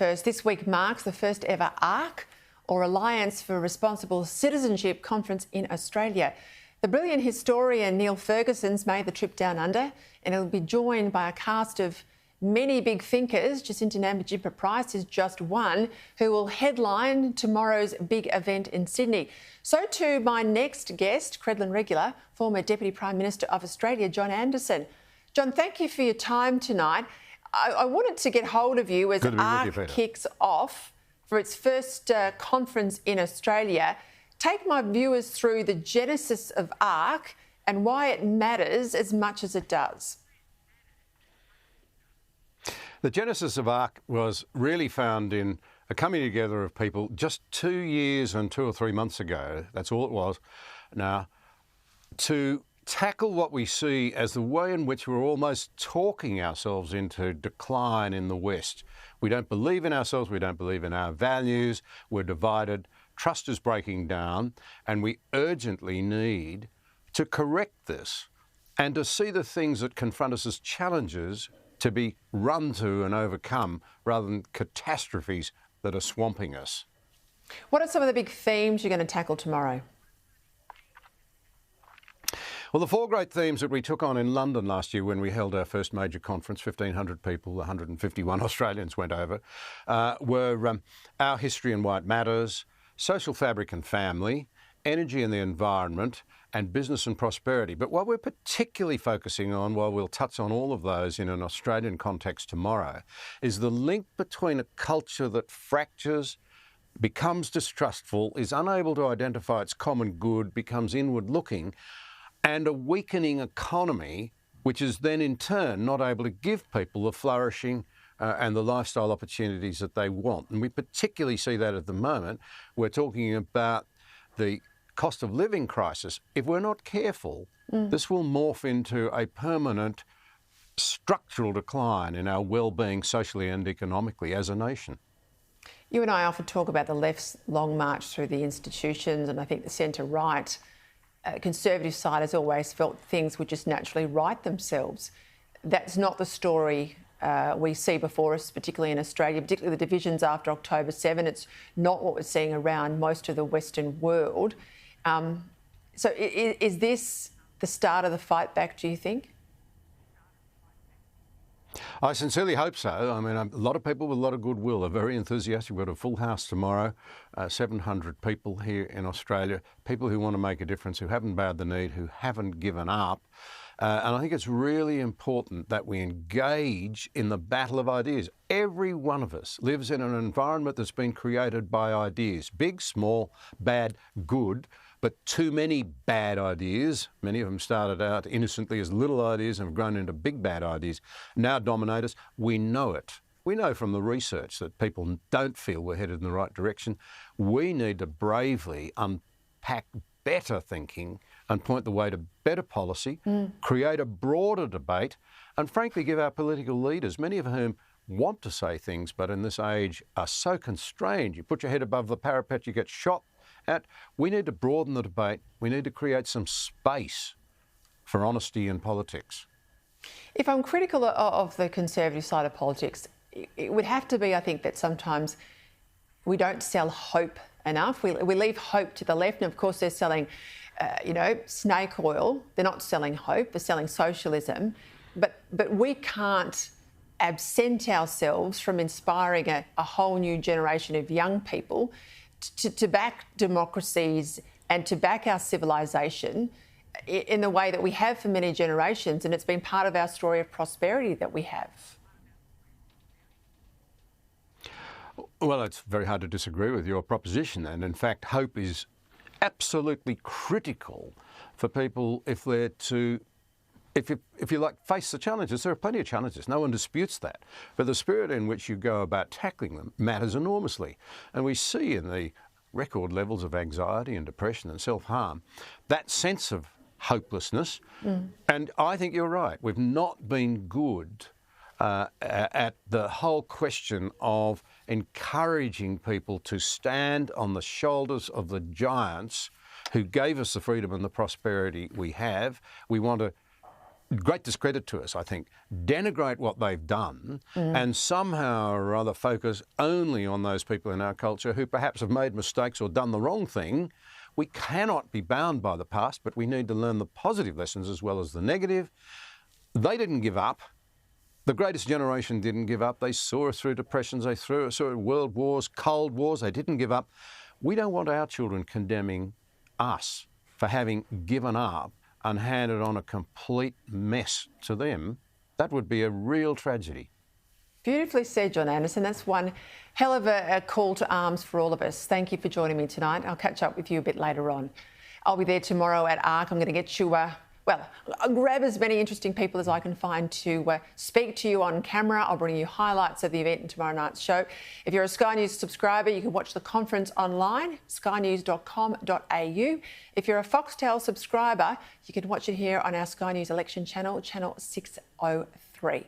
first. This week marks the first ever ARC, or Alliance for Responsible Citizenship conference in Australia. The brilliant historian Neil Ferguson's made the trip down under, and he'll be joined by a cast of many big thinkers. Jacinta Nampijinpa Price is just one who will headline tomorrow's big event in Sydney. So too my next guest, Credlin regular, former Deputy Prime Minister of Australia, John Anderson. John, thank you for your time tonight. I wanted to get hold of you as ARC kicks off for its first conference in Australia. Take my viewers through the genesis of ARC and why it matters as much as it does. The genesis of ARC was really found in a coming together of people just 2 years and 2 or 3 months ago, that's all it was now, to tackle what we see as the way in which we're almost talking ourselves into decline in the West. We don't believe in ourselves, we don't believe in our values, we're divided, trust is breaking down, and we urgently need to correct this and to see the things that confront us as challenges to be run to and overcome rather than catastrophes that are swamping us. What are some of the big themes you're going to tackle tomorrow? Well, the 4 great themes that we took on in London last year when we held our first major conference, 1,500 people, 151 Australians went over, were our history and why it matters, social fabric and family, energy and the environment, and business and prosperity. But what we're particularly focusing on, while we'll touch on all of those in an Australian context tomorrow, is the link between a culture that fractures, becomes distrustful, is unable to identify its common good, becomes inward-looking, and a weakening economy, which is then in turn not able to give people the flourishing and the lifestyle opportunities that they want. And we particularly see that at the moment. We're talking about the cost of living crisis. If we're not careful, this will morph into a permanent structural decline in our well-being socially and economically as a nation. You and I often talk about the left's long march through the institutions, and I think the centre-right, conservative side has always felt things would just naturally right themselves. That's not the story we see before us, particularly in Australia, particularly the divisions after October 7. It's not what we're seeing around most of the Western world. So is this the start of the fight back, do you think? I sincerely hope so. I mean, a lot of people with a lot of goodwill are very enthusiastic. We've got a full house tomorrow, 700 people here in Australia, people who want to make a difference, who haven't bowed the knee, who haven't given up. And I think it's really important that we engage in the battle of ideas. Every one of us lives in an environment that's been created by ideas, big, small, bad, good, but too many bad ideas. Many of them started out innocently as little ideas and have grown into big bad ideas, now dominate us. We know it. We know from the research that people don't feel we're headed in the right direction. We need to bravely unpack better thinking and point the way to better policy, create a broader debate, and frankly give our political leaders, many of whom want to say things but in this age are so constrained. You put your head above the parapet, you get shot at. We need to broaden the debate. We need to create some space for honesty in politics. If I'm critical of the conservative side of politics, it would have to be, I think, that sometimes we don't sell hope enough. We leave hope to the left, and of course they're selling, snake oil. They're not selling hope. They're selling socialism. But we can't absent ourselves from inspiring a whole new generation of young people to back democracies and to back our civilisation in the way that we have for many generations, and it's been part of our story of prosperity that we have. Well, it's very hard to disagree with your proposition, and in fact, hope is absolutely critical for people if they're to, if you like, face the challenges. There are plenty of challenges, no one disputes that, but the spirit in which you go about tackling them matters enormously. And we see in the record levels of anxiety and depression and self-harm that sense of hopelessness. And I think you're right, we've not been good at the whole question of encouraging people to stand on the shoulders of the giants who gave us the freedom and the prosperity we have. We want to great discredit to us, I think, denigrate what they've done and somehow or other focus only on those people in our culture who perhaps have made mistakes or done the wrong thing. We cannot be bound by the past, but we need to learn the positive lessons as well as the negative. They didn't give up. The greatest generation didn't give up. They saw us through depressions, they saw us through world wars, cold wars. They didn't give up. We don't want our children condemning us for having given up and handed on a complete mess to them. That would be a real tragedy. Beautifully said, John Anderson. That's one hell of a call to arms for all of us. Thank you for joining me tonight. I'll catch up with you a bit later on. I'll be there tomorrow at ARC. I'm going to get you, I'll grab as many interesting people as I can find to speak to you on camera. I'll bring you highlights of the event in tomorrow night's show. If you're a Sky News subscriber, you can watch the conference online, skynews.com.au. If you're a Foxtel subscriber, you can watch it here on our Sky News election channel, channel 603.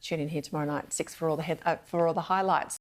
Tune in here tomorrow night at 6 for all the highlights.